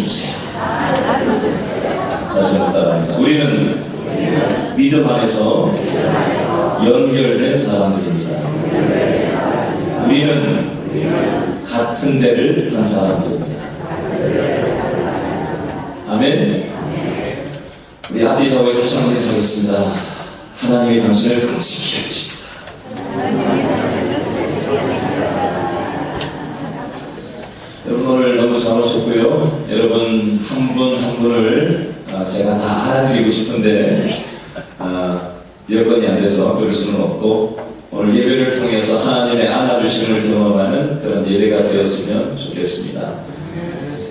주세요. 다시 한번 따라합니다. 우리는 믿음 안에서 연결된 사람들입니다. 우리는 같은 데를 간 사람들입니다. 아멘. 우리 앞뒤 좌우에 다시 한번 인사하겠습니다. 하나님이 당신을 끔찍히 하십니다. 여러분 오늘 너무 잘 오셨고요. 여러분 한 분 한 분을 제가 다 알아드리고 싶은데 여건이 안 돼서 그럴 수는 없고, 오늘 예배를 통해서 하나님의 안아주심을 경험하는 그런 예배가 되었으면 좋겠습니다.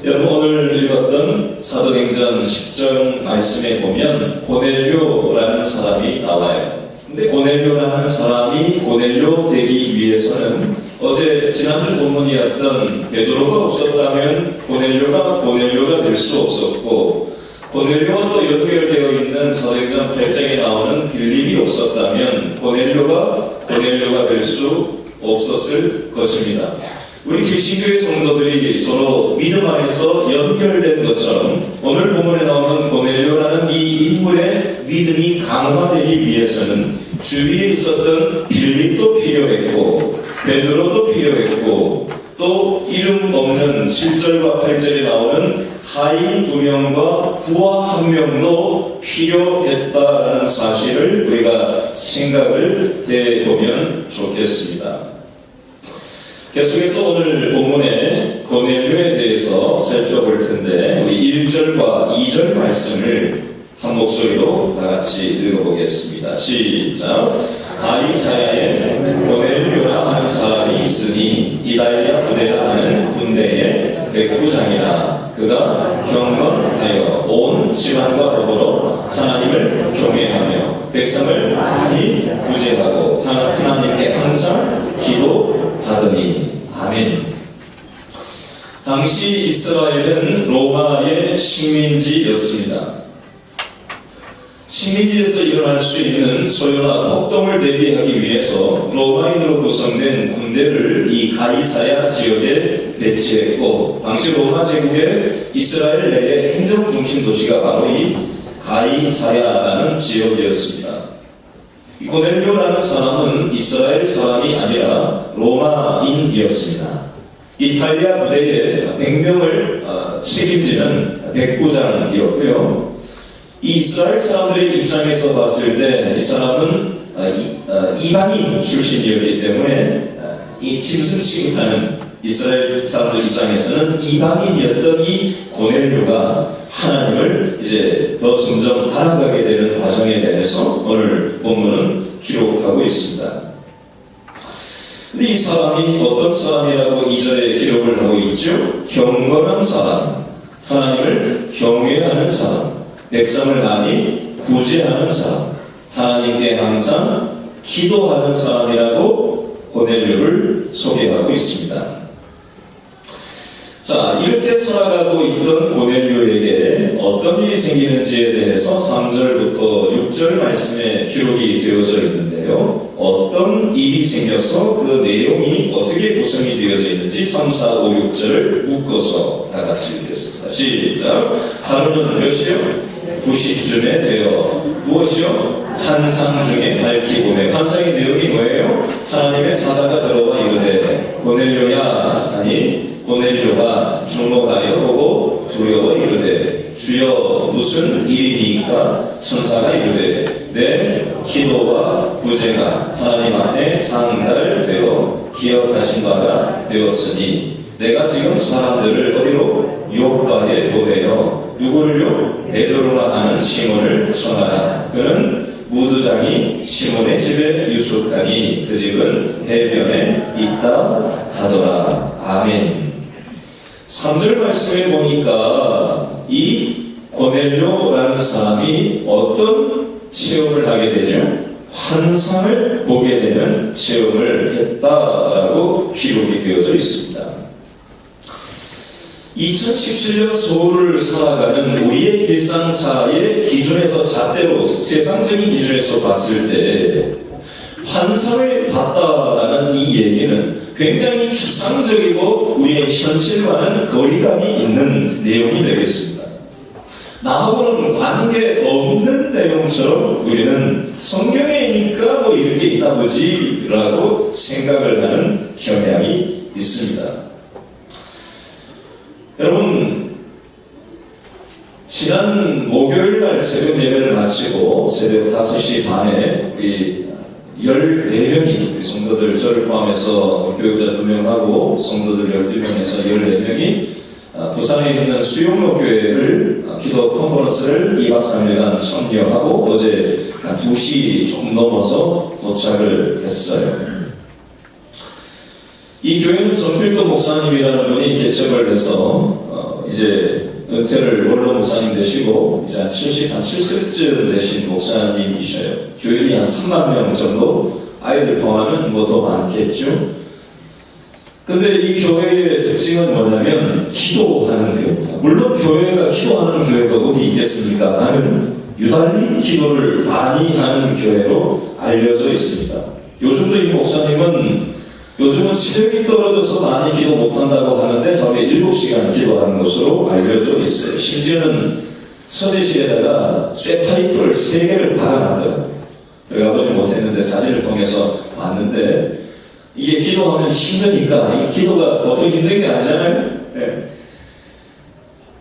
여러분 오늘 읽었던 사도행전 10장 말씀에 보면 고넬료라는 사람이 나와요. 근데 고넬료라는 사람이 고넬료 되기 위해서는 지난주 본문이었던 베드로가 없었다면 고넬료가 될 수 없었고, 고넬료와 또 연결되어 있는 사도행전 8장에 나오는 빌립이 없었다면 고넬료가 될 수 없었을 것입니다. 우리 개신교의 성도들이 서로 믿음 안에서 연결된 것처럼 오늘 본문에 나오는 고넬료라는 이 인물의 믿음이 강화되기 위해서는 주위에 있었던 빌립도 필요했고 베드로도 필요했고, 또 이름 없는 7절과 8절에 나오는 하인 2명과 부하 1명도 필요했다라는 사실을 우리가 생각을 해보면 좋겠습니다. 계속해서 오늘 본문의 고넬료에 대해서 살펴볼 텐데, 우리 1절과 2절 말씀을 한 목소리로 다 같이 읽어보겠습니다. 시작. 가이사야에 고넬료라 하는 사람이 있으니 이달리아 부대라 하는 군대의 백부장이라. 그가 경건하여 온 집안과 더불어 하나님을 경외하며 백성을 많이 구제하고 하나님께 항상 기도하더니. 아멘. 당시 이스라엘은 로마의 식민지였습니다. 식민지에서 일어날 수 있는 소요나 폭동을 대비하기 위해서 로마인으로 구성된 군대를 이 가이사야 지역에 배치했고, 당시 로마 제국의 이스라엘 내의 행정 중심 도시가 바로 이 가이사야라는 지역이었습니다. 고넬료라는 사람은 이스라엘 사람이 아니라 로마인이었습니다. 이탈리아 부대의 100명을 책임지는 백부장이었고요. 이 이스라엘 사람들의 입장에서 봤을 때 이 사람은 이방인 출신이었기 때문에 이 짐승 취급하는 이스라엘 사람들 입장에서는 이방인이었던 이 고넬료가 하나님을 이제 더 점점 알아가게 되는 과정에 대해서 오늘 본문은 기록하고 있습니다. 근데 이 사람이 어떤 사람이라고 2절에 기록을 하고 있죠? 경건한 사람, 하나님을 경외하는 사람, 백성을 많이 구제하는 사람, 하나님께 항상 기도하는 사람이라고 고넬료를 소개하고 있습니다. 자, 이렇게 살아가고 있던 고넬료에게 어떤 일이 생기는지에 대해서 3절부터 6절 말씀에 기록이 되어져 있는데요. 어떤 일이 생겨서 그 내용이 어떻게 구성이 되어져 있는지 3, 4, 5, 6절을 묶어서 다 같이 읽겠습니다. 시작. 하루는 몇 시요? 9시쯤에 되어 무엇이요? 환상 중에 밝히 보매. 환상의 내용이 뭐예요? 하나님의 사자가 들어와 이르되 고넬료야 하니 고넬료가 주목하여 보고 두려워 이르되 주여 무슨 일이니까? 천사가 이르되 내 기도와 구제가 하나님 앞에 상달되어 기억하신 바가 되었으니 내가 지금 사람들을 어디로? 요바에 보내어 누구를요? 베드로라 하는 시몬을 청하라. 그는 무두장이 시몬의 집에 유숙하니 그 집은 해변에 있다 하더라. 아멘. 3절 말씀에 보니까 이 고넬료라는 사람이 어떤 체험을 하게 되죠? 환상을 보게 되는 체험을 했다라고 기록이 되어져 있습니다. 2017년 서울을 살아가는 우리의 일상사의 기준에서 잣대로 세상적인 기준에서 봤을 때 환상을 봤다라는 이 얘기는 굉장히 추상적이고 우리의 현실과는 거리감이 있는 내용이 되겠습니다. 내용처럼 우리는 성경에니까 뭐 이런 게 있나 보지라고 생각을 하는 경향이 있습니다. 여러분, 지난 목요일 날 새벽 예배를 마치고 새벽 5시 반에 우리 14명이 성도들, 저를 포함해서 교육자 2명하고 성도들 12명에서 14명이 부산에 있는 수용로 교회를 기도 컨퍼런스를 2박 3일간 참여하고 어제 2시 조금 넘어서 도착을 했어요. 이 교회는 정필도 목사님이라는 분이 개척을 해서 이제 은퇴를 원로 목사님 되시고 이제 한 70쯤 되신 목사님이셔요. 교인이 한 3만 명 정도, 아이들 포함하면 뭐 더 많겠죠. 근데 이 교회의 특징은 뭐냐면 기도하는 교회입니다. 물론 교회가 기도하는 교회가 어디 있겠습니까? 나는 유달리 기도를 많이 하는 교회로 알려져 있습니다. 요즘도 이 목사님은 요즘은 체력이 떨어져서 많이 기도 못한다고 하는데 하루에 7시간 기도하는 것으로 알려져 있어요. 심지어는 서재실에다가 쇠파이프를 3개를 박아놨더라고요. 들어가보지 못했는데 사진을 통해서 봤는데 이게 기도하면 힘드니까 이 기도가 보통 힘든 게 아니잖아요. 네.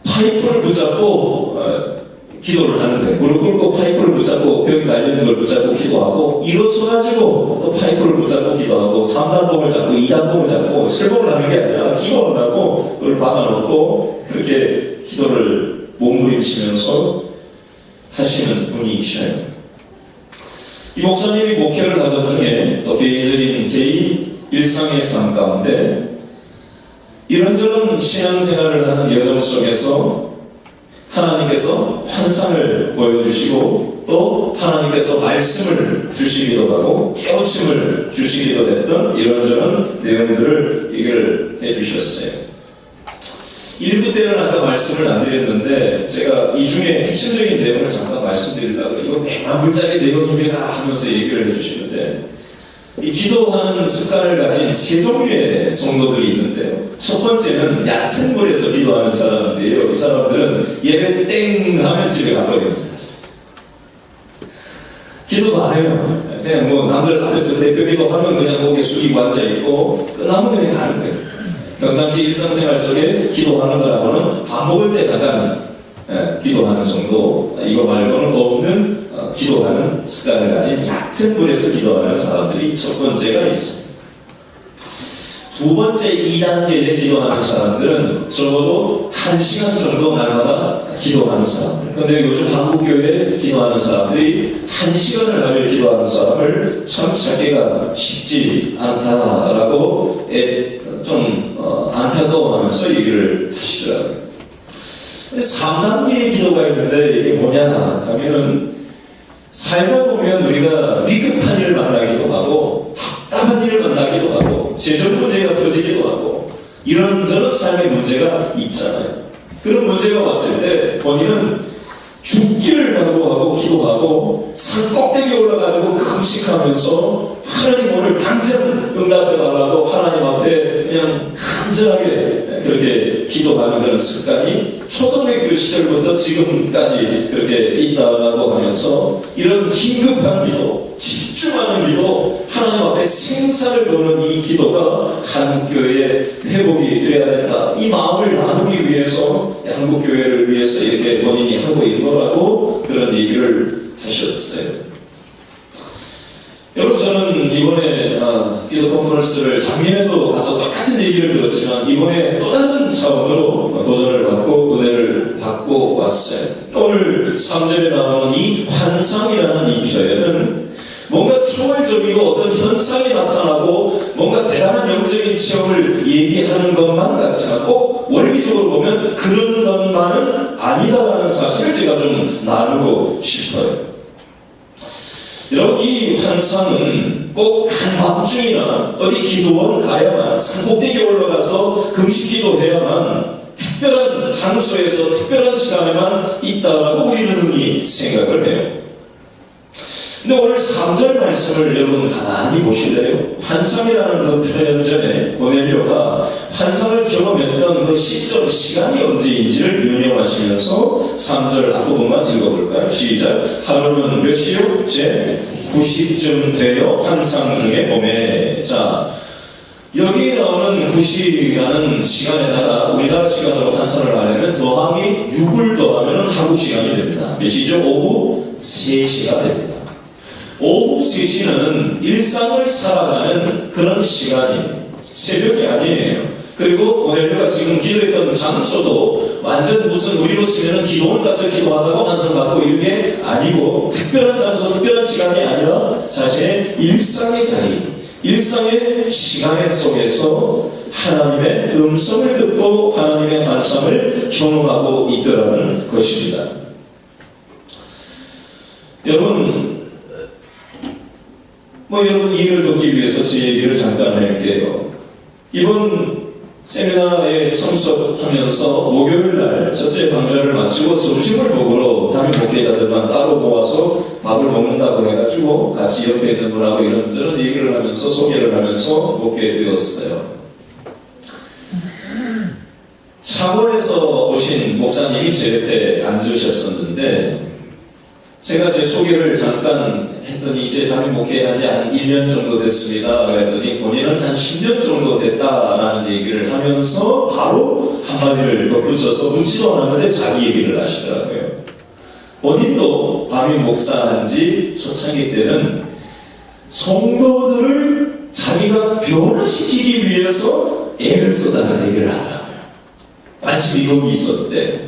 파이프를 붙잡고 기도를 하는데 무릎 꿇고 파이프를 붙잡고 벽에 달리는 걸 붙잡고 기도하고 일어서가지고 또 파이프를 붙잡고 기도하고 3단봉을 잡고 2단봉을 잡고 철봉을 하는 게 아니라 기도를 하고 그걸 박아놓고 그렇게 기도를 몸부림치면서 하시는 분이셔요. 이 목사님이 목회를 하던 중에 또 개인적인 일상의 삶 가운데 이런저런 신앙생활을 하는 여정 속에서 하나님께서 환상을 보여주시고 또 하나님께서 말씀을 주시기도 하고 깨우침을 주시기도 했던 이런저런 내용들을 얘기를 해주셨어요. 1부 때는 아까 말씀을 안 드렸는데 제가 이 중에 핵심적인 내용을 잠깐 말씀드리려고 이거 100만 내용입니다 하면서 얘기를 해주시는데 이 기도하는 습관을 가진 3종류의 성도들이 있는데요. 첫 번째는 얕은 물에서 기도하는 사람들이에요. 이 사람들은 예배 땡 하면 집에 가버려요. 기도도 안 해요. 그냥 뭐 남들 앞에서 대표 기도하면 그냥 고개 숙이고 앉아있고 끝나면 그냥 가는 거예요. 평상시 일상생활 속에 기도하는 거라고는 밥 먹을 때 잠깐 기도하는 정도, 이거 말고는 없는 기도하는 습관을 가진 얕은 불에서 기도하는 사람들이 첫 번째가 있습니다. 두 번째 2단계에 기도하는 사람들은 적어도 1시간 정도 날마다 기도하는 사람들. 근데 요즘 한국교회에 기도하는 사람들이 1시간을 하루에 기도하는 사람을 참 찾기가 쉽지 않다라고 좀 안타까워하면서 얘기를 하시더라고요. 근데 3단계의 기도가 있는데 이게 뭐냐 하면은 살다 보면 우리가 위급한 일을 만나기도 하고 답답한 일을 만나기도 하고 재정 문제가 터지기도 하고 이런저런 삶의 문제가 있잖아요. 그런 문제가 왔을 때 본인은 죽기를 각오하고 기도하고 산 꼭대기에 올라가지고 금식하면서 하나님 오늘 당장 응답해달라고 하나님 앞에 그냥 간절하게 그렇게 기도하는 그런 습관이 초등학교 시절부터 지금까지 그렇게 있다라고 하면서 이런 긴급한 기도, 집중하는 기도, 하나님 앞에 생사를 거는 이 기도가 한국교회에 회복이 되어야 된다. 이 마음을 나누기 위해서 한국교회를 위해서 이렇게 본인이 하고 있는 거라고 그런 얘기를 하셨어요. 여러분, 저는 이번에 기도 컨퍼런스를 작년에도 가서 똑같은 얘기를 들었지만 이번에 또 다른 차원으로 도전을 받고 은혜를 받고 왔어요. 오늘 3절에 나오는 이 환상이라는 이 표현은 뭔가 초월적이고 어떤 현상이 나타나고 뭔가 대단한 영적인 체험을 얘기하는 것만 같지만 꼭 원리적으로 보면 그런 것만은 아니다라는 사실을 제가 좀 나누고 싶어요. 여러분, 이 환상은 꼭 한밤중이나 어디 기도원 가야만 산꼭대기에 올라가서 금식 기도해야만 특별한 장소에서 특별한 시간에만 있다라고 우리는 흔히 생각을 해요. 근데 오늘 3절 말씀을 여러분 가만히 보실래요? 환상이라는 그 표현 전에 고넬료가 환상을 경험했던 그 시점, 시간이 언제인지를 유념하시면서 3절 앞부분만 읽어볼까요? 시작. 하루는 몇 시요? 제 9시쯤 되어 환상 중에 봄에. 자, 여기 나오는 9시라는 시간에다가 우리나라 시간으로 환산을 하려면 더하기 6을 더하면 한국 시간이 됩니다. 몇 시죠? 오후 3시가 됩니다. 오후 3시는 일상을 살아가는 그런 시간이에요. 새벽이 아니에요. 그리고 고넬료가 지금 기도했던 장소도 완전 무슨 우리로 치면 기도원 가서 기도하다가 환상받고 이런 게 아니고 특별한 장소, 특별한 시간이 아니라 자신의 일상의 자리, 일상의 시간 속에서 하나님의 음성을 듣고 하나님의 환상을 경험하고 있더라는 것입니다. 여러분, 여러분 이해를 돕기 위해서 제 얘기를 잠깐 할게요. 이번 세미나에 참석하면서 목요일날 첫째 강좌를 마치고 점심을 먹으러 담임 목회자들만 따로 모아서 밥을 먹는다고 해가지고 같이 옆에 있는 분하고 이런저런 얘기를 하면서 소개를 하면서 먹게 되었어요. 차고에서 오신 목사님이 제 옆에 앉으셨었는데 제가 제 소개를 잠깐 했더니 이제 담임 목회한 지 한 1년 정도 됐습니다. 그랬더니 본인은 한 10년 정도 됐다라는 얘기를 하면서 바로 한마디를 덧붙여서 묻지도 않았는데 자기 얘기를 하시더라고요. 본인도 담임 목사한 지 초창기 때는 성도들을 자기가 변화시키기 위해서 애를 쓰다는 얘기를 하더라고요. 관심이 거기 있었대.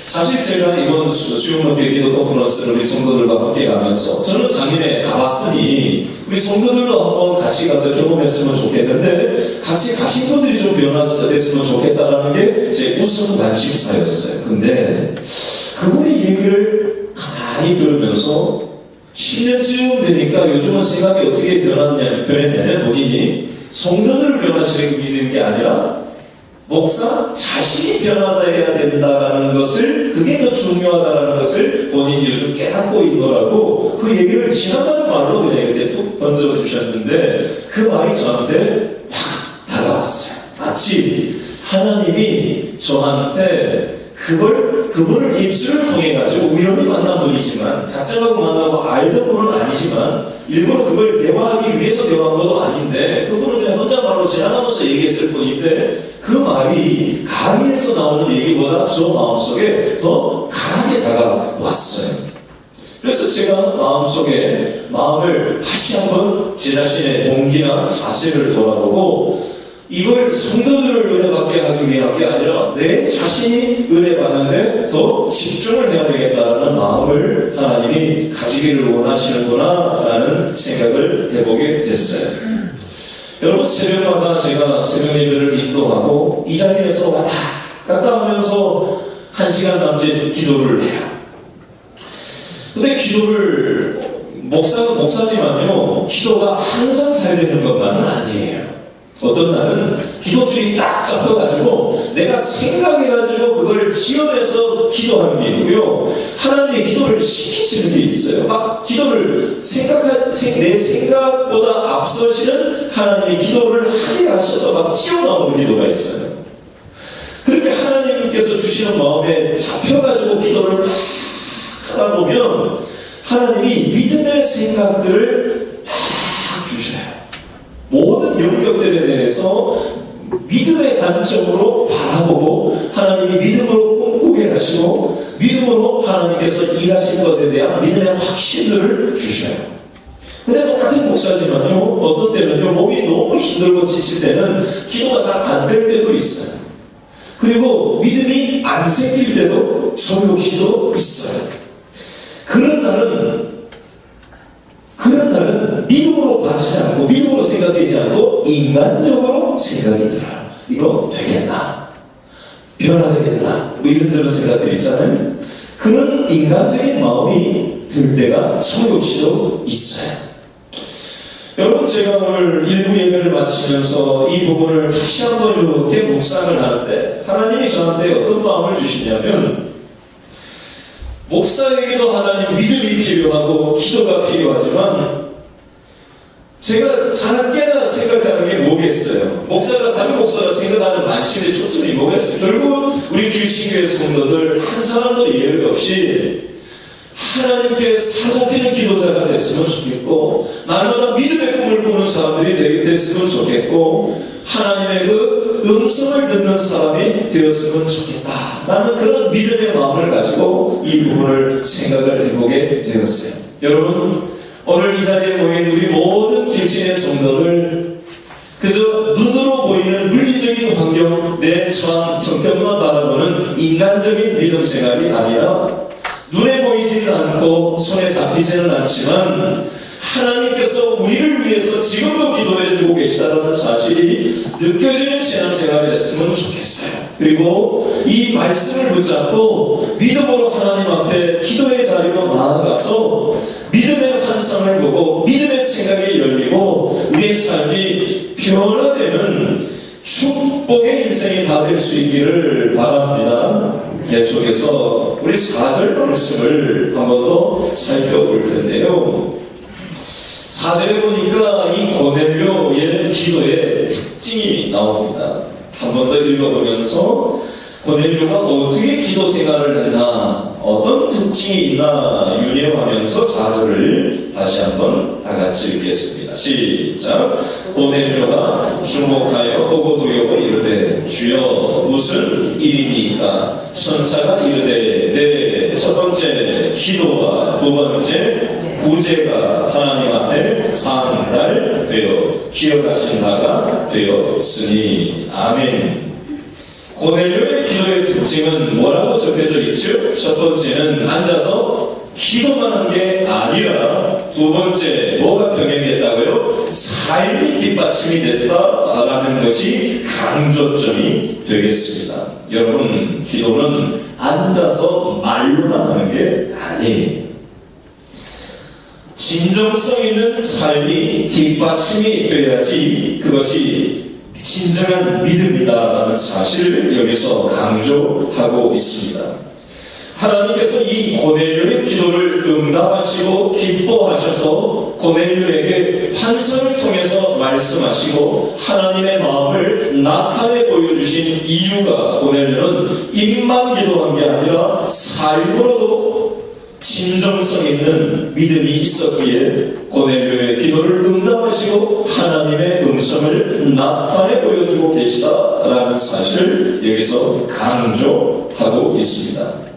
사실 제가 이번 수용학교 기도 컨퍼런스를 우리 성도들과 함께 가면서 저는 작년에 가봤으니 우리 성도들도 한번 같이 가서 경험했으면 좋겠는데 같이 가신 분들이 좀 변화됐으면 좋겠다라는 게 제 우선 관심사였어요. 근데 그분의 얘기를 가만히 들으면서 10년쯤 되니까 요즘은 생각이 어떻게 변했냐면 본인이 성도들을 변화시키는 게 아니라 목사 자신이 변화해야 된다라는 것을, 그게 더 중요하다라는 것을 본인이 요즘 깨닫고 있노라고 그 얘기를 지나가는 말로 그냥 이렇게 툭 던져주셨는데 그 말이 저한테 확 다가왔어요. 마치 하나님이 저한테 그분을 입술을 통해가지고 우연히 만난 분이지만, 작정하고 만나고 알던 분은 아니지만, 일부러 그걸 대화하기 위해서 대화한 것도 아닌데, 그분은 그냥 혼자말로 지나가면서 얘기했을 뿐인데, 그 말이 강의에서 나오는 얘기보다 저 마음속에 더 강하게 다가왔어요. 그래서 제가 마음을 다시 한번 제 자신의 동기나 자세를 돌아보고, 이걸 성도들을 은혜받게 하기 위한 게 아니라 내 자신이 은혜받는데 더 집중을 해야 되겠다는 마음을 하나님이 가지기를 원하시는구나 라는 생각을 해보게 됐어요. 여러분, 새벽마다 제가 새벽 예배를 인도하고 이 자리에서 왔다 갔다 하면서 1시간 남짓 기도를 해요. 근데 기도를 목사지만요, 기도가 항상 잘 되는 것만은 아니에요. 어떤 날은 기도줄이 딱 잡혀가지고 내가 생각해가지고 그걸 지어내서 기도하는 게 있고요. 하나님의 기도를 시키시는 게 있어요. 막 기도를 내 생각보다 앞서시는 하나님의 기도를 하게 하셔서 막 튀어나오는 기도가 있어요. 그렇게 하나님께서 주시는 마음에 잡혀가지고 기도를 막 하다 보면 하나님이 믿음의 생각들을 막 주셔요. 모든 영역들에 대해서 믿음의 관점으로 바라보고 하나님이 믿음으로 꿈꾸게 하시고 믿음으로 하나님께서 일하신 것에 대한 믿음의 확신들을 주셔요. 근데 똑같은 목사지만요, 어떤 때는요, 몸이 너무 힘들고 지칠 때는 기도가 잘 안 될 때도 있어요. 그리고 믿음이 안 생길 때도 소용시도 있어요. 그런 날은 믿음으로 봐주지 않고 믿음으로 생각되지 않고 인간적으로 생각이 들어요. 이거 되겠나? 변화되겠나? 이런저런 생각들이 있잖아요. 그런 인간적인 마음이 들 때가 소용시도 있어요. 여러분, 제가 오늘 일부 예배를 마치면서 이 부분을 다시 한번 이렇게 묵상을 하는데 하나님이 저한테 어떤 마음을 주시냐면, 목사에게도 하나님 믿음이 필요하고 기도가 필요하지만 제가 작게나 생각하는 게 뭐겠어요? 다른 목사가 생각하는 관심의 초점이 뭐겠어요? 결국 우리 길신교회 성도들 한 사람도 예외 없이 하나님께 사로잡히는 기도자가 됐으면 좋겠고, 날마다 믿음의 꿈을 꾸는 사람들이 됐으면 좋겠고, 하나님의 그 음성을 듣는 사람이 되었으면 좋겠다. 나는 그런 믿음의 마음을 가지고 이 부분을 생각을 해보게 되었어요. 여러분, 오늘 이 자리에 모인 우리 모든 길신의 성도들, 그저 눈으로 보이는 물리적인 환경, 내 처한 형편만 바라보는 인간적인 믿음 생활이 아니라 눈에 보이지는 않고 손에 잡히지는 않지만 하나님께서 우리를 위해서 지금도 기도해주고 계시다는 사실이 느껴지는 신앙생활이 됐으면 좋겠어요. 그리고 이 말씀을 붙잡고 믿음으로 하나님 앞에 기도의 자리로 나아가서 믿음의 환상을 보고 믿음의 생각이 열리고 우리의 삶이 변화되는 축복의 인생이 다 될 수 있기를 바랍니다. 계속해서 우리 4절 말씀을 한 번 더 살펴볼 텐데요. 4절에 보니까 이 고넬료의 기도의 특징이 나옵니다. 한 번 더 읽어보면서 고넬료가 어떻게 기도 생활을 했나, 어떤 특징이 있나 유념하면서 4절을 다시 한번 다 같이 읽겠습니다. 시작. 고넬료가 주목하여 보고 두려워 이르되 주여 무슨 일이니까? 천사가 이르되 내 첫 번째 기도와 두 번째 구제가 하나님 앞에 상달되어 기억하신 바가 되었으니. 아멘. 고넬료의 기도의 특징은 뭐라고 적혀져 있죠? 첫 번째는 앉아서 기도만 한 게 아니라, 두 번째 뭐가 병행됐다고요? 삶이 뒷받침이 됐다라는 것이 강조점이 되겠습니다. 여러분, 기도는 앉아서 말로만 하는 게 아니에요. 진정성 있는 삶이 뒷받침이 돼야지 그것이 진정한 믿음이다라는 사실을 여기서 강조하고 있습니다. 하나님께서 이 고넬료의 기도를 응답하시고 기뻐하셔서 고넬료에게 환상을 통해서 말씀하시고 하나님의 마음을 나타내 보여주신 이유가, 고넬료는 입만 기도한 게 아니라 삶으로도 진정성 있는 믿음이 있었기에 고넬료의 기도를 응답하시고 하나님의 음성을 나타내 보여주고 계시다라는 사실을 여기서 강조하고 있습니다.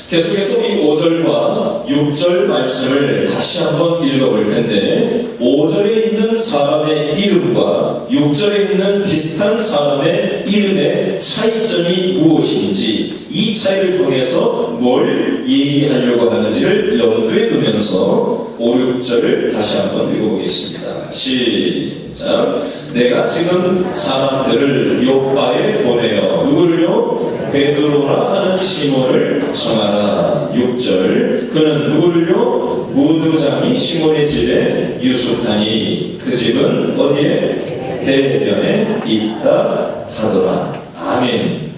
계속해서 이 5절과 6절 말씀을 다시 한번 읽어볼 텐데, 5절에 있는 사람의 이름과 6절에 있는 비슷한 사람의 이름의 차이점이 무엇인지, 이 차이를 통해서 뭘 얘기하려고 하는지를 염두에 두면서 5, 6절을 다시 한번 읽어보겠습니다. 시작. 내가 지금 사람들을 요바에 보내어 누구를요? 베드로라 하는 시몬을 청하라. 6절. 그는 누구를요? 무두장이 시몬의 집에 유숙하니 그 집은 어디에? 해변에 있다 하더라. 아멘.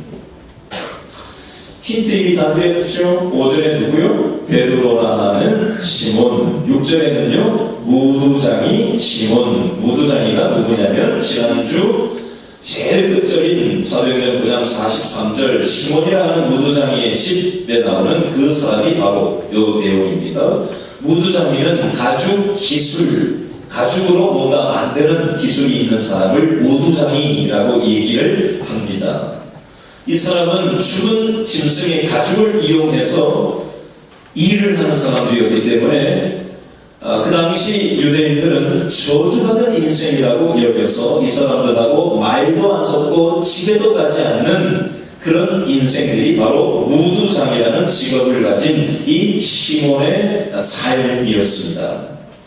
힌트 이미 다 드렸죠? 5절에 누구요? 베드로라 하는 시몬. 6절에는요, 무두장이 시몬. 무두장이가 누구냐면, 지난주 제일 끝절인 사도행전 9장 43절 시몬이라 하는 무두장이의 집에 나오는 그 사람이 바로 이 내용입니다. 무두장이는 가죽 기술, 가죽으로 뭔가 만드는 기술이 있는 사람을 무두장이라고 얘기를 합니다. 이 사람은 죽은 짐승의 가죽을 이용해서 일을 하는 사람들이었기 때문에 그 당시 유대인들은 저주받은 인생이라고 여겨서 이 사람들하고 말도 안 섞고 집에도 가지 않는 그런 인생들이 바로 무두장이라는 직업을 가진 이 시몬의 삶이었습니다.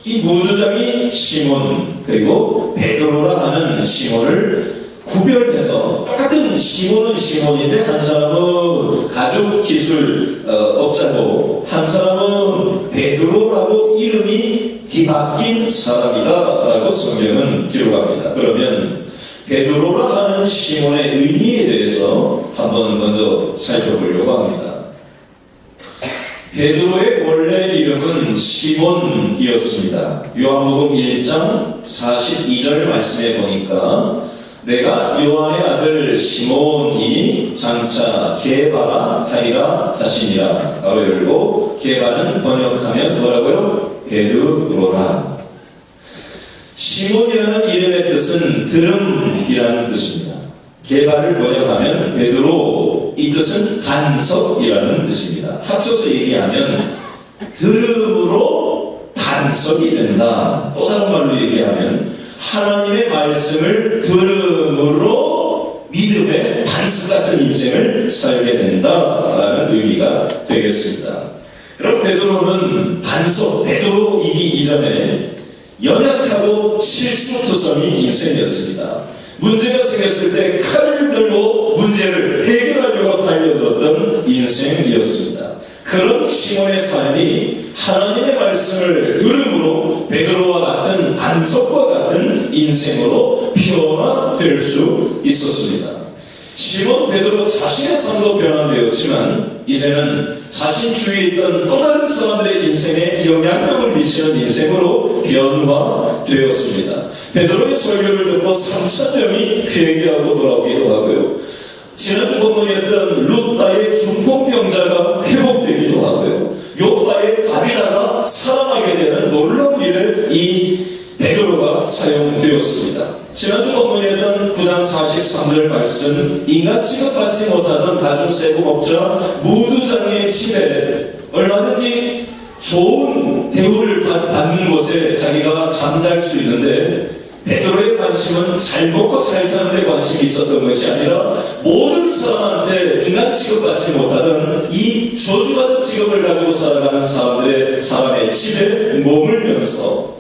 이 무두장이 시몬, 그리고 베드로라 하는 시몬을 구별해서, 똑같은 시몬은 시몬인데 한 사람은 가죽 기술 업자고 한 사람은 베드로라고 이름이 뒤바뀐 사람이다라고 성경은 기록합니다. 그러면 베드로라 하는 시몬의 의미에 대해서 한번 먼저 살펴보려고 합니다. 베드로의 원래 그의 이름은 시몬이었습니다. 요한복음 1장 42절 말씀해 보니까 내가 요한의 아들 시몬이니 장차 게바라 하리라 하시니라. 가로 열고 게바는 번역하면 뭐라고요? 베드로라. 시몬이라는 이름의 뜻은 드름이라는 뜻입니다. 게바를 번역하면 베드로, 이 뜻은 반석이라는 뜻입니다. 합쳐서 얘기하면 들음으로 반석이 된다. 또 다른 말로 얘기하면 하나님의 말씀을 들음으로 믿음의 반석 같은 인생을 살게 된다라는 의미가 되겠습니다. 여러분, 베드로는 반석, 베드로이기 이전에 연약하고 실수투성인 인생이었습니다. 문제가 생겼을 때 칼을 들고 문제를 해결하려고 달려들었던 인생이었습니다. 그런 시몬의 삶이 하나님의 말씀을 들음으로 베드로와 같은 반석과 같은 인생으로 변화될 수 있었습니다. 시몬 베드로 자신의 삶도 변화되었지만 이제는 자신 주위에 있던 또 다른 사람들의 인생에 영향력을 미치는 인생으로 변화되었습니다. 베드로의 설교를 듣고 3,000명이 회개하고 돌아오기도 하고요. 지난주 본문이었던 룻다의 중풍병자가 회복되기도 하고요. 욥바의 다비다가 살아나게 되는 놀라운 일을 이 베드로가 사용되었습니다. 지난주 본문이었던 9장 43절 말씀, 인간 취급받지 못하던 가죽세고 목자 무두장의 집에 얼마든지 좋은 대우를 받는 곳에 자기가 잠잘 수 있는데 베드로의 관심은 잘 먹고 잘 사는 데 관심이 있었던 것이 아니라 모든 사람한테 인간 취급받지 못하던 이 저주받은 직업을 가지고 살아가는 사람의 집에 머물면서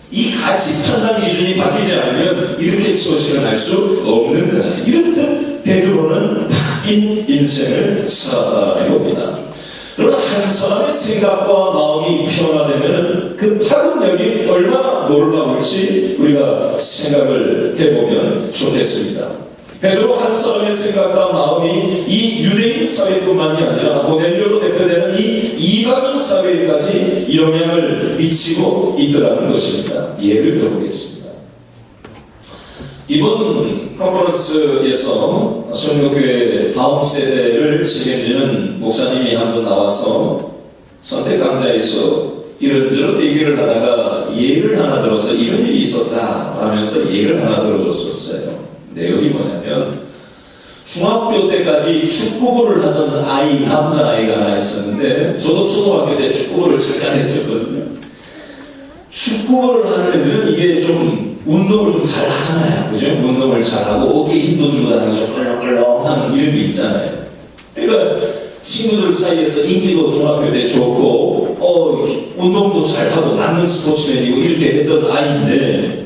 이 가치 판단 기준이 바뀌지 않으면 이렇게 처신을 할 수 없는 것입니다. 이렇듯 베드로는 바뀐 인생을 살아가게 옵니다. 여러분, 한 사람의 생각과 마음이 변화되면 그 파급력이 얼마나 놀라울지 우리가 생각을 해보면 좋겠습니다. 베드로 한 사람의 생각과 마음이 이 유대인 사회뿐만이 아니라 고넬료로 대표되는 이 이방인 사회까지 영향을 미치고 있더라는 것입니다. 예를 들어보겠습니다. 이번 컨퍼런스에서 성교교회 다음 세대를 책임지는 목사님이 한 분 나와서 선택 강좌에서 이런저런 얘기를 하다가 예를 하나 들어서 이런 일이 있었다 하면서 예를 하나 들어줬었어요. 내용이 뭐냐면 중학교 때까지 축구부를 하던 남자아이가 하나 있었는데 저도 초등학교 때 축구부를 잠깐 했었거든요. 축구를 하는 애들은 이게 좀 운동을 좀 잘 하잖아요. 그죠? 운동을 잘하고 어깨에 힘도 주고 다니고 좀 껄렁껄렁한 이런 게 있잖아요. 그러니까 친구들 사이에서 인기도 중학교 때 좋고 운동도 잘하고 맞는 스포츠맨이고 이렇게 했던 아이인데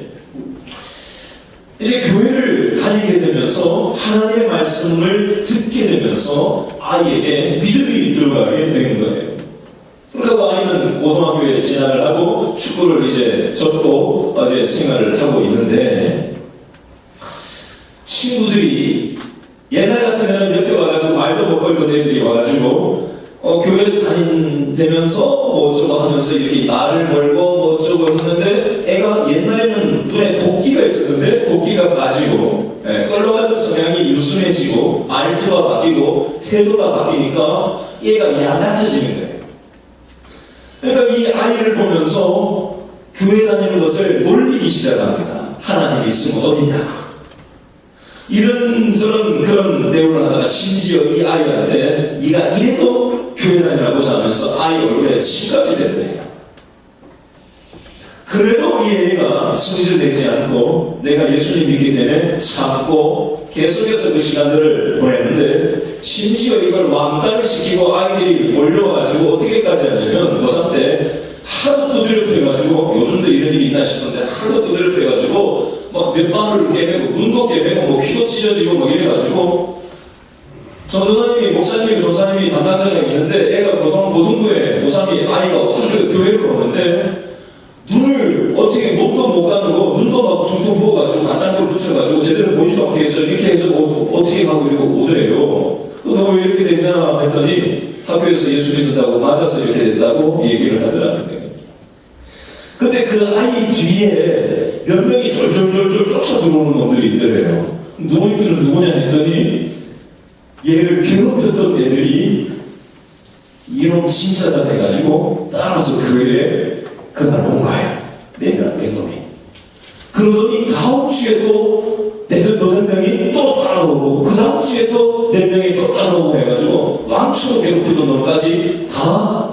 이제 교회를 다니게 되면서 하나님의 말씀을 듣게 되면서 아이에게 믿음이 들어가게 되는 거예요. 그러니까 아이는 고등학교에 진학을 하고 축구를 이제 접고 어제 생활을 하고 있는데 친구들이 옛날 같으면 옆에 와가지고 말도 못 걸던 애들이 와가지고 교회 다니면서 뭐 어쩌고 하면서 이렇게 말을 걸고 뭐 어쩌고 했는데 애가 옛날에는 눈에 도끼가 있었는데 도끼가 빠지고 끌러가는 성향이 유순해지고 말투가 바뀌고 태도가 바뀌니까 얘가 야단해지는 거예요. 그러니까 이 아이를 보면서 교회 다니는 것을 놀리기 시작합니다. 하나님 있으면 어디냐고. 이런저런 그런 대우를 하다가 심지어 이 아이한테 네가 이래도 교회 다니라고 하면서 아이 얼굴에 침까지 뱉어요. 그래도 이 애가 성질내지 않고 내가 예수님 믿기 때문에 참고 계속해서 그 시간들을 보냈는데 심지어 이걸 왕따를 시키고 아이들이 몰려와가지고 어떻게까지 하냐면 고3 때 하도 두드려 패가지고 요즘도 이런 일이 있나 싶은데 하도 두드려 패가지고 막 몇 방울 깨매고 눈도 깨매고 뭐 귀도 찢어지고 뭐 이래가지고 전도사님이 목사님이 조사님이 담당자가 있는데 애가 고등부에 고3이 아이가 교회를 오는데 눈을 어떻게 몸도 못 가누고 눈도 막 퉁퉁 부어가지고 맞장구를 붙여가지고 제대로 보이지도 않게 해서 이렇게 해서 어떻게 가고 이러고 오더래요. 너 왜 이렇게 됐냐 했더니 학교에서 예수 믿는다고 맞아서 이렇게 된다고 얘기를 하더라는 거예요. 근데 그 아이 뒤에 몇 명이 졸졸졸졸 쫓아 들어오는 놈들이 있더래요. 너희들은 누구냐 했더니 얘를 괴롭혔던 애들이 이놈 진짜다 해가지고 따라서 교회에 그날 온 거예요. 네 놈이. 그러더니 다음 주에 또 애들 8명이 또 따라오고 그 다음 주에 또 4명이 또 따라오고 해가지고 왕초로 괴롭히던 놈까지 다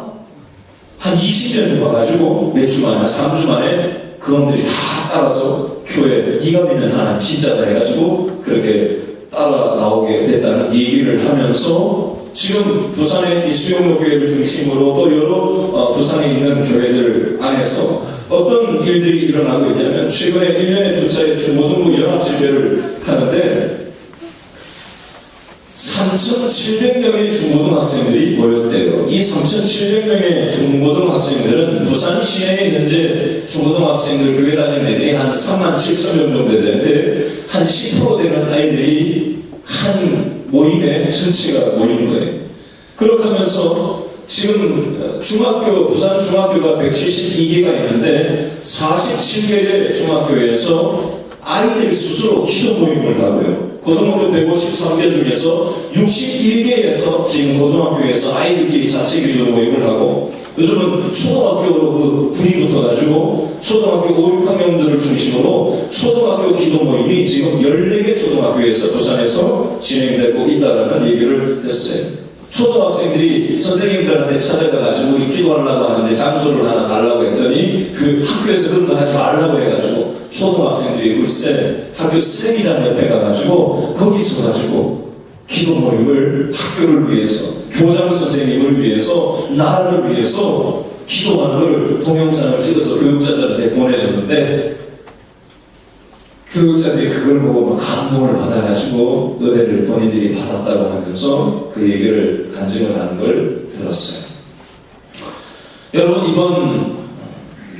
한 20년이 와가지고 몇 주 만에, 한 3주 만에 그놈들이 다 따라서 교회 네가 믿는 하나님 진짜다 해가지고 그렇게 따라 나오게 됐다는 얘기를 하면서 지금 부산의 이 수용로교회를 중심으로 또 여러 부산에 있는 교회들 안에서 어떤 일들이 일어나고 있냐면 최근에 1년에 2차례 중고등부 연합집회를 하는데 3,700명의 중고등학생들이 모였대요. 이 3,700명의 중고등학생들은 부산 시내에 현재 중고등학생들 교회 다니는 애들이 한 37,000명 정도 되는데 한 10% 되는 아이들이 한 모임에 전체가 모이는 거예요. 그렇게 하면서 지금 중학교, 부산 중학교가 172개가 있는데 47개의 중학교에서 아이들 스스로 기도 모임을 하고요. 고등학교 153개 중에서 61개에서 지금 고등학교에서 아이들끼리 자체 기도 모임을 하고 요즘은 초등학교로 그 불이 붙어가지고 초등학교 5, 6학년들을 중심으로 초등학교 기도 모임이 지금 14개 초등학교에서 부산에서 진행되고 있다는 얘기를 했어요. 초등학생들이 선생님들한테 찾아가가지고 우리 기도하려고 하는데 장소를 하나 달라고 했더니 그 학교에서 그런 거 하지 말라고 해가지고 초등학생들이 글쎄 학교 쓰레기장 옆에 가가지고 거기서 가지고 기도 모임을 학교를 위해서 교장 선생님을 위해서 나라를 위해서 기도하는 걸 동영상을 찍어서 교육자들한테 보내줬는데 교육자들이 그걸 보고 막 감동을 받아가지고 은혜를 본인들이 받았다고 하면서 그 얘기를 간증을 하는 걸 들었어요. 여러분 이번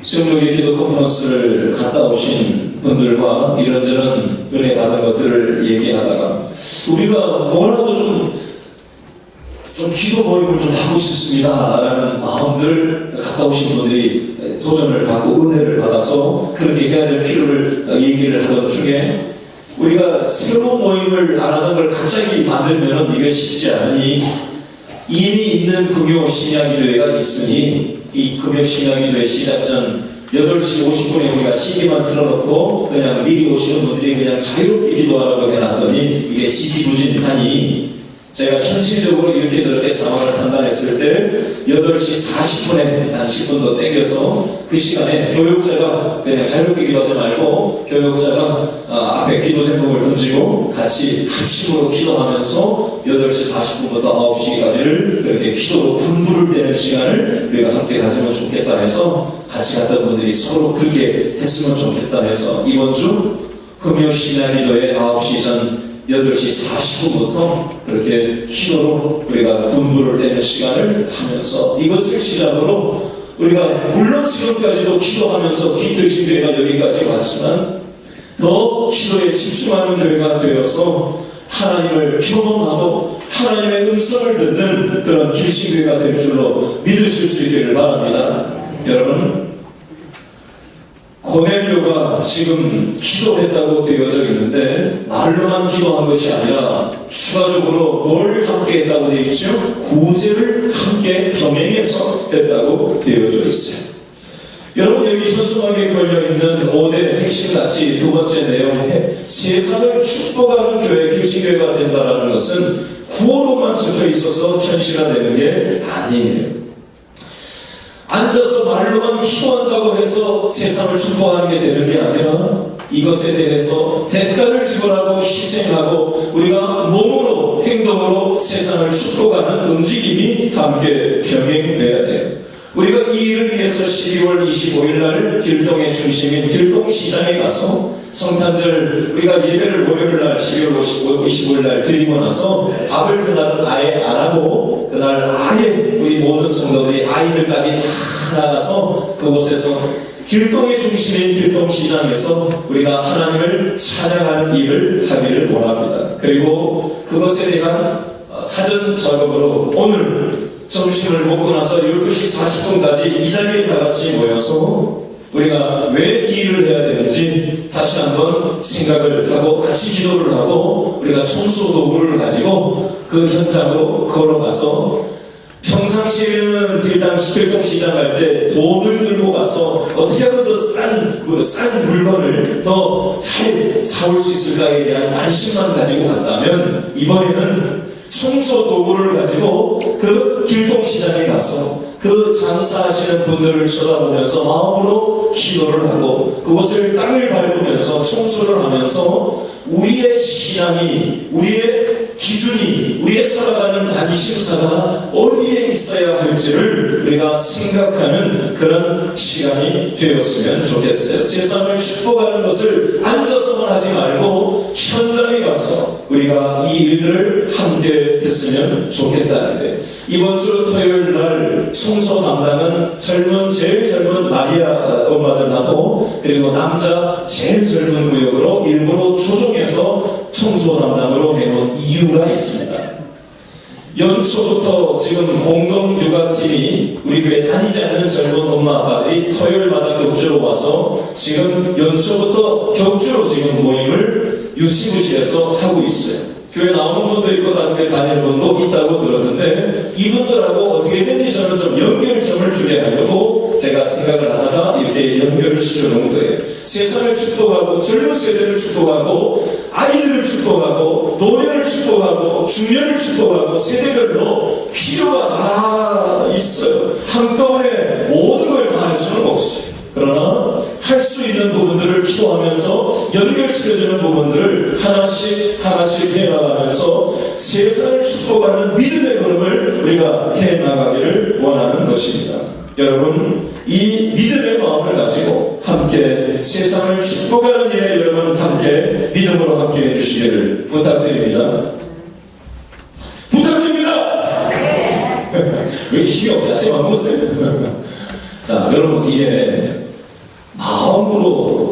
수용로교회 기도 컨퍼런스를 갔다 오신 분들과 이런저런 은혜 받은 것들을 얘기하다가 우리가 뭐라도 좀 기도 모임을 좀 하고 싶습니다 라는 마음들 갔다 오신 분들이 도전을 받고 은혜를 받아서 그렇게 해야 될 필요를 얘기를 하던 중에 우리가 새로운 모임을 안 하는 걸 갑자기 만들면 이게 쉽지 않으니 이미 있는 금요신약기도회가 있으니 이 금요신약기도회 시작 전 8시 50분에 우리가 CD만 틀어놓고 그냥 미리 오시는 분들이 그냥 자유롭게 기도하라고 해놨더니 이게 지지부진하니 제가 현실적으로 이렇게 저렇게 상황을 판단했을 때 8시 40분에 한 10분 더 땡겨서 그 시간에 교육자가 그냥 자유롭게 기도하지 말고 교육자가 앞에 기도 제목을 던지고 같이 합심으로 기도하면서 8시 40분부터 9시까지를 그렇게 기도로 군부를 떼는 시간을 우리가 함께 가지면 좋겠다 해서 같이 갔던 분들이 서로 그렇게 했으면 좋겠다 해서 이번 주 금요 신약기도회 9시 전 8시 40분부터 그렇게 기도로 우리가 군부를 떼는 시간을 하면서 이것을 시작으로 우리가 물론 지금까지도 기도하면서 기도신 교회가 여기까지 왔지만 더 기도에 집중하는 교회가 되어서 하나님을 경험하고 하나님의 음성을 듣는 그런 길신교회가 될 줄로 믿으실 수 있기를 바랍니다. 여러분 고넬료가 지금 기도했다고 되어져 있는데 말로만 기도한 것이 아니라 추가적으로 뭘 함께 했다고 되어 있죠? 구제를 함께 병행해서 했다고 되어져 있어요. 여러분 여기 현수막에 걸려있는 5대 핵심같이 두 번째 내용에 세상을 축복하는 교회, 길신교회가 된다는 것은 구호로만 적혀 있어서 현실화되는 게 아니에요. 앉아서 말로만 기도한다고 해서 세상을 축복하는 게 되는 게 아니라 이것에 대해서 대가를 지불하고 희생하고 우리가 몸으로 행동으로 세상을 축복하는 움직임이 함께 병행돼야 돼요. 우리가 이 일을 위해서 12월 25일 날 길동의 중심인 길동시장에 가서 성탄절 우리가 예배를 월요일 날 12월 25일 날 드리고 나서 밥을 그날은 아예 안 하고 그날 아예 우리 모든 성도들이 아이들까지 다 나가서 그곳에서 길동의 중심인 길동시장에서 우리가 하나님을 찬양하는 일을 하기를 원합니다. 그리고 그것에 대한 사전 작업으로 오늘 점심을 먹고 나서 12시 40분까지 이 자리에 다 같이 모여서 우리가 왜 이 일을 해야 되는지 다시 한번 생각을 하고 같이 기도를 하고 우리가 청소 도구를 가지고 그 현장으로 걸어가서 평상시에는 길동시장 갈 때 돈을 들고 가서 어떻게 하면 더 싼 물건을 더 잘 사올 수 있을까에 대한 관심만 가지고 간다면 이번에는 청소 도구를 가지고 그 길동시장에 가서 그 장사하시는 분들을 쳐다보면서 마음으로 기도를 하고 그곳을 땅을 밟으면서 청소를 하면서 우리의 신앙이, 우리의 기준이, 우리의 살아가는 관심사가 어디에 있어야 할지를 우리가 생각하는 그런 시간이 되었으면 좋겠어요. 세상을 축복하는 것을 앉아서만 하지 말고 현장에 가서 우리가 이 일들을 함께 했으면 좋겠다는 거예요. 이번 주 토요일 날 청소 담당은 제일 젊은 마리아 엄마들하고 그리고 남자 제일 젊은 구역으로 일부러 조정해서 청소 담당으로 해놓은 이유가 있습니다. 연초부터 지금 공동육아팀이 우리 교회 다니지 않는 젊은 엄마 아빠들이 토요일마다 격주로 와서 지금 연초부터 격주로 지금 모임을 유치부실에서 하고 있어요. 교회 나오는 분도 있고 다른 교회 다니는 분도 있다고 들었는데 이분들하고 어떻게든지 저는 좀 연결점을 주게 하려고 제가 생각을 하다가 이렇게 연결을 시켜놓은 거예요. 세상을 축복하고 젊은 세대를 축복하고 아이들을 축복하고 노년을 축복하고 중년을 축복하고 세대별로 필요가 다 있어요. 한꺼번에 모든 걸 다 할 수는 없어요. 그러나 할 수 있는 부분들을 키워하면서 연결시켜주는 부분들을 하나씩 해나가면서 세상을 축복하는 믿음의 걸음을 우리가 해나가기를 원하는 것입니다. 여러분, 이 믿음의 마음을 가지고 함께 세상을 축복하는 일에 여러분 함께 믿음으로 함께 해주시기를 부탁드립니다. 부탁드립니다! 왜 힘이 없지? 아침 안 먹었어요? 자, 여러분, 이게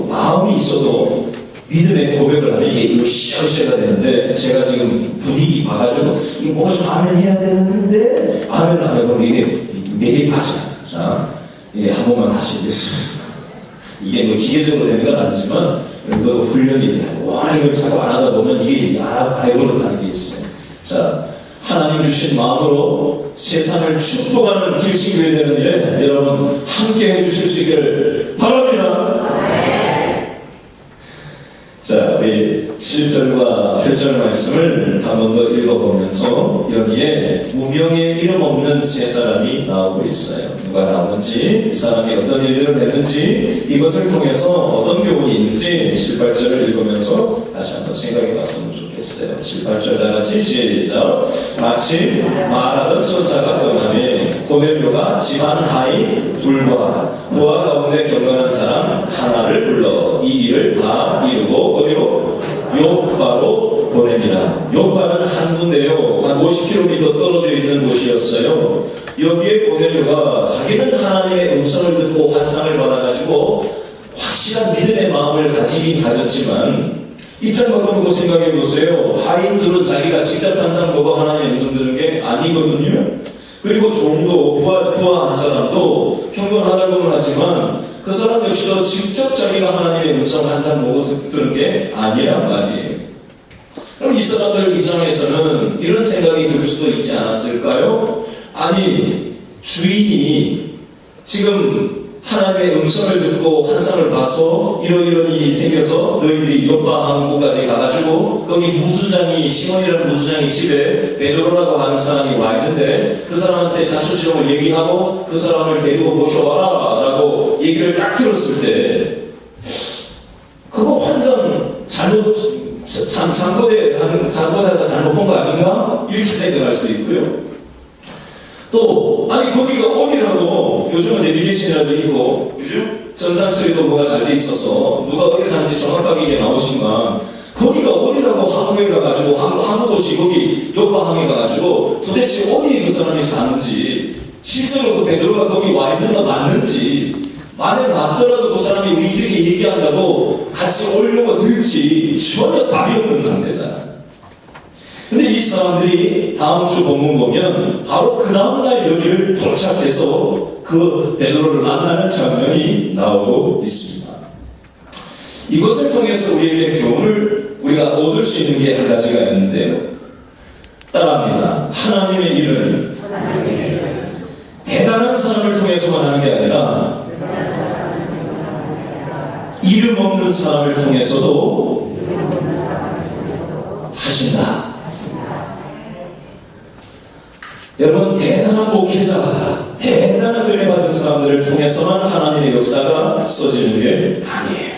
마음이 있어도 믿음의 고백을 하면 이게 으쌰으쌰가 되는데 제가 지금 분위기 봐가지고 이거 뭐가 좀 아멘 해야 되는데 아멘 안 해보면 이게 매일 맞아요. 자, 이게 한 번만 다시 읽겠습니다. 이게 뭐 기계적으로 되는 건 아니지만 이것도 훈련이 돼요. 와, 이걸 자꾸 안 하다 보면 이게 알고로 다는 게 있어요. 자, 하나님 주신 마음으로 세상을 축복하는 길식교회 되는 일에 여러분 함께 해주실 수 있기를 바랍니다. 자, 우리 7절과 8절 말씀을 한 번 더 읽어보면서 여기에 무명의 이름 없는 세 사람이 나오고 있어요. 누가 나오는지, 이 사람이 어떤 일들을 했는지, 이것을 통해서 어떤 교훈이 있는지 7, 8절을 읽으면서 다시 한번 생각해 봤으면 좋겠어요. 7, 8절 다 같이 시작. 마침 말하던 천사가 떠나매 고넬료가 집안 하인 둘과 부하 가운데 경건한 사람 하나를 불러 이 일을 다 이루고 어디로? 요바로 보냅니다. 요바는 한 군데요. 한 50km 떨어져 있는 곳이었어요. 여기에 고넬료가 자기는 하나님의 음성을 듣고 환상을 받아가지고 확실한 믿음의 마음을 가졌지만 입장 바꿔놓고 생각해보세요. 하인들은 자기가 직접 환상 보고 하나님의 음성 들은 게 아니거든요. 그리고 종도 부하 한 사람도 경건하다고는 하지만 그 사람 역시도 직접 자기가 하나님의 음성 환상 보고 들은 게 아니란 말이에요. 그럼 이 사람들 입장에서는 이런 생각이 들 수도 있지 않았을까요? 아니, 주인이 지금 하나님의 음성을 듣고 환상을 봐서 이런 일이 생겨서 너희들이 요파 항구까지 가가지고 거기 무두장이, 시몬이라는 무두장이 집에 베드로라고 하는 사람이 와 있는데 그 사람한테 자초지종을 얘기하고 그 사람을 데리고 모셔와라 라고 얘기를 딱 들었을 때 그거 환상 잠꼬대가 잘못 본 거 아닌가? 이렇게 생각할 수 있고요. 또 아니 거기가 어디라고 요즘은 내비게이션이라도 있고 요즘 전산처리도 뭐가 잘 돼 있어서 누가 어디 사는지 정확하게 이게 나오시지만 거기가 어디라고 한국에 가가지고 한국옷이 거기 요파항에 가가지고 도대체 어디에 그 사람이 사는지 실제로 그 베드로가 거기 와 있는 거 맞는지 만약 맞더라도 그 사람이 우리 이렇게 얘기한다고 같이 오려고 들지 전혀 답이 없는 상태잖아. 근데 이 사람들이 다음 주 본문 보면 바로 그 다음날 여기를 도착해서 그 베드로를 만나는 장면이 나오고 있습니다. 이것을 통해서 우리에게 교훈을 우리가 얻을 수 있는 게 한 가지가 있는데요. 따라합니다. 하나님의 일은 대단한 사람을 통해서만 하는 게 아니라 이름 없는 사람을 통해서도 하신다. 여러분, 대단한 목회자, 대단한 은혜 받은 사람들을 통해서만 하나님의 역사가 써지는 게 아니에요.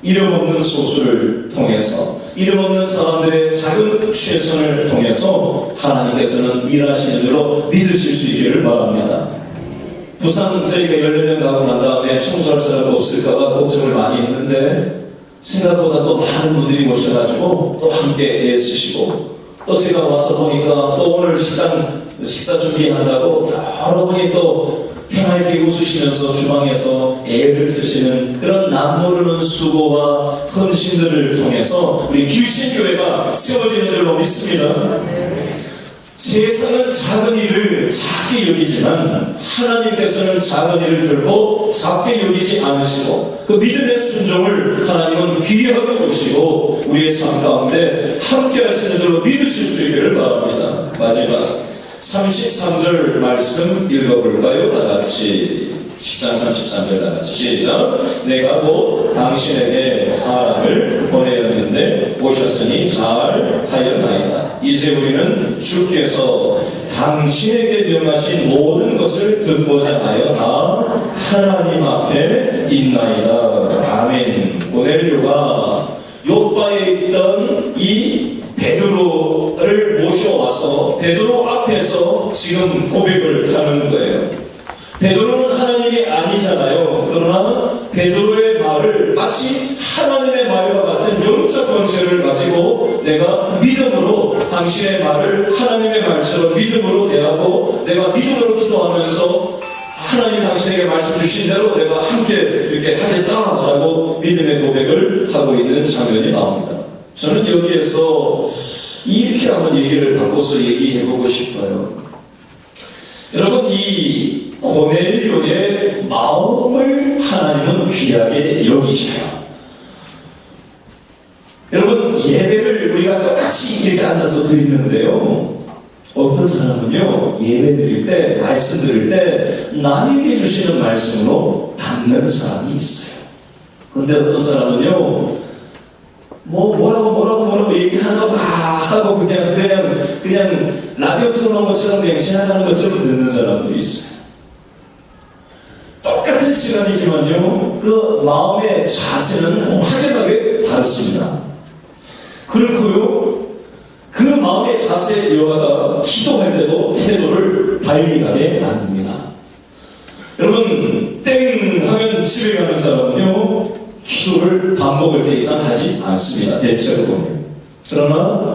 이름 없는 소수를 통해서, 이름 없는 사람들의 작은 최선을 통해서 하나님께서는 일하시는 줄로 믿으실 수 있기를 바랍니다. 부산 저희가 14명 가고 난 다음에 청소할 사람이 없을까봐 걱정을 많이 했는데 생각보다 또 많은 분들이 모셔가지고 또 함께 애쓰시고, 또 제가 와서 보니까 또 오늘 식사 준비한다고 여러분이 또 편하게 웃으시면서 주방에서 애를 쓰시는 그런 남모르는 수고와 헌신들을 통해서 우리 길신교회가 세워지는 줄로 믿습니다. 세상은 작은 일을 작게 여기지만 하나님께서는 작은 일을 결코 작게 여기지 않으시고 그 믿음의 순종을 하나님은 귀하게 보시고 우리의 삶 가운데 함께 하시는 줄로 믿으실 수 있기를 바랍니다. 마지막 33절 말씀 읽어볼까요? 다같이 10장 33절 다같이 시작. 내가 곧 당신에게 사람을 보내었는데 오셨으니 잘 하였나이다. 이제 우리는 주께서 당신에게 명하신 모든 것을 듣고자 하여 다 하나님 앞에 있나이다. 아멘. 고넬료가 요바에 있던 이 베드로를 모셔와서 베드로 앞에서 지금 고백을 하는 거예요. 베드로는 하나님이 아니잖아요. 그러나 베드로의 말을 마치 하나님의 말과 같은 영적 권세를 가지고 내가 믿음으로 당신의 말을 하나님의 말처럼 믿음으로 대하고 내가 믿음으로 기도하면서 하나님 당신에게 말씀 주신 대로 내가 함께 이렇게 하겠다라고 믿음의 고백을 하고 있는 장면이 나옵니다. 저는 여기에서 이렇게 한번 얘기를 바꿔서 얘기해보고 싶어요. 여러분, 이 고넬료의 마음을 하나님은 귀하게 여기셔요. 여러분, 예배를 우리가 똑같이 이렇게 앉아서 드리는데요. 어떤 사람은요, 예배 드릴 때, 말씀 드릴 때 나에게 주시는 말씀으로 받는 사람이 있어요. 근데 어떤 사람은요, 뭐라고 얘기하나 하고 그냥 라디오 틀어놓은 것처럼 그냥 지나가는 것처럼 듣는 사람들이 있어요. 똑같은 시간이지만요, 그 마음의 자세는 확연하게 다릅니다. 그렇고요, 그 마음의 자세에 이어가다 기도할 때도 태도를 발리하게 만듭니다. 여러분, 땡 하면 집에 가는 사람은요, 기도를 밥 먹을 때 이상 하지 않습니다. 대체로 보면. 그러나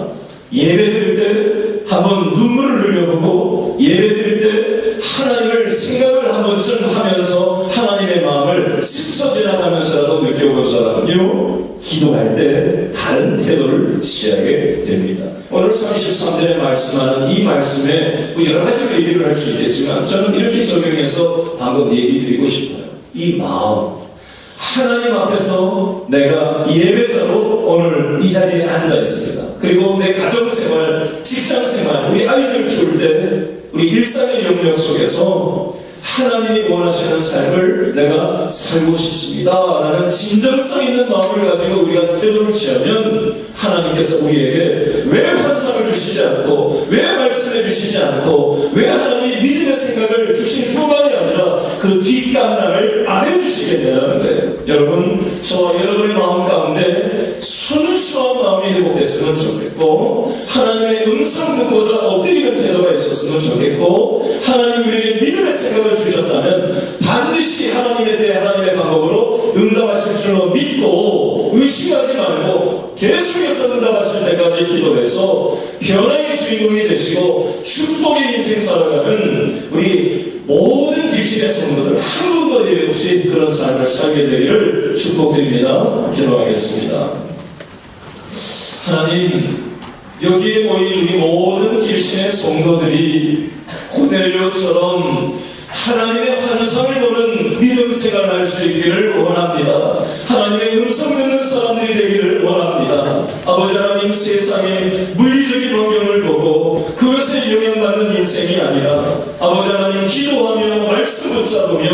예배 드릴 때 한번 눈물을 흘려보고 예배 드릴 때 하나님을 생각을 한 번쯤 하면서 하나님의 마음을 스쳐 지나가면서라도 느껴본 사람은요, 기도할 때 다른 태도를 취하게 됩니다. 오늘 33절에 말씀하는 이 말씀에 여러 가지로 얘기를 할 수 있겠지만 저는 이렇게 적용해서 방금 얘기 드리고 싶어요. 이 마음, 하나님 앞에서 내가 예배자로 오늘 이 자리에 앉아 있습니다. 그리고 내 가정생활, 직장생활, 우리 아이들 키울 때 우리 일상의 영역 속에서 하나님이 원하시는 삶을 내가 살고 싶습니다 라는 진정성 있는 마음을 가지고 우리가 태도를 취하면 하나님께서 우리에게 왜 환상을 주시지 않고 왜 말씀해 주시지 않고 왜 하나님이 믿음의 생각을 주실 뿐만이 아니라 그 뒷감당을 안 해주시겠냐는 거예요. 여러분, 저와 여러분의 마음 가운데 순수한 마음이 회복됐으면 좋겠고 하나님의 음성 듣고자 엎드리는 태도가 있었으면 좋겠고 하나님 우리에게 믿음의 생각을 주셨다면 반드시 하나님에 대해 하나님의 방법으로 응답하실 줄로 믿고 의심하지 말고 계속해서 응답하실 때까지 기도해서 변화의 주인공이 되시고 축복의 인생 살아가는 우리 모든 길신의 성도들 한 분도 예외 없이 그런 삶을 살게 되기를 축복드립니다. 기도하겠습니다. 하나님, 여기에 모인 우리 모든 길신의 성도들이 고넬료처럼 하나님의 환상을 보는 믿음 생활을 할 수 있기를 원합니다. 하나님의 음성 듣는 사람들이 되기를 원합니다. 아버지 하나님, 세상의 물리적인 환경을 보고 그것에 영향받는 인생이 아니라 아버지 하나님, 기도하며 말씀 붙잡으며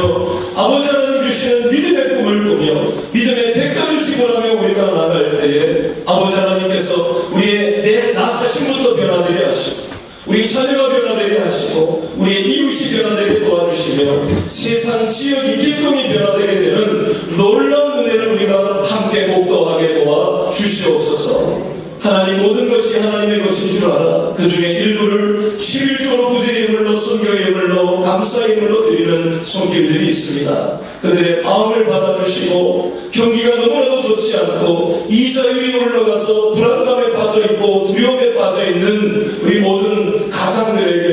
아버지 하나님 주시는 믿음의 꿈을 꾸며 믿음의 대가를 지불하며 우리가 나갈 때에 아버지 하나님께서 우리의 나 자신부터 변화되게 하시고 우리 자녀가 변화되게 하시고 우리의 이웃이 변화되게 도와주시며 세상 지역이 길동이 변화되게 되는 놀라운 은혜를 우리가 함께 목도하게 도와주시옵소서. 하나님, 모든 것이 하나님의 것인 줄 알아 그 중에 일부를 11조로 구제의 물로 선교의 물로 감사의 물로 드리는 손길들이 있습니다. 그들의 마음을 받아주시고 경기가 너무나도 좋지 않고 이자율이 올라가서 불안감에 빠져있고 두려움에 빠져있는 우리 모든 가장들에게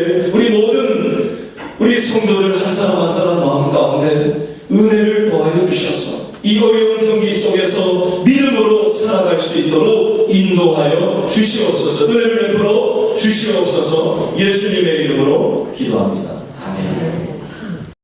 우리 성도들 한 사람 한 사람 마음 가운데 은혜를 더하여 주셔서 이 어려운 경기 속에서 믿음으로 살아갈 수 있도록 인도하여 주시옵소서. 은혜를 베풀어 주시옵소서. 예수님의 이름으로 기도합니다.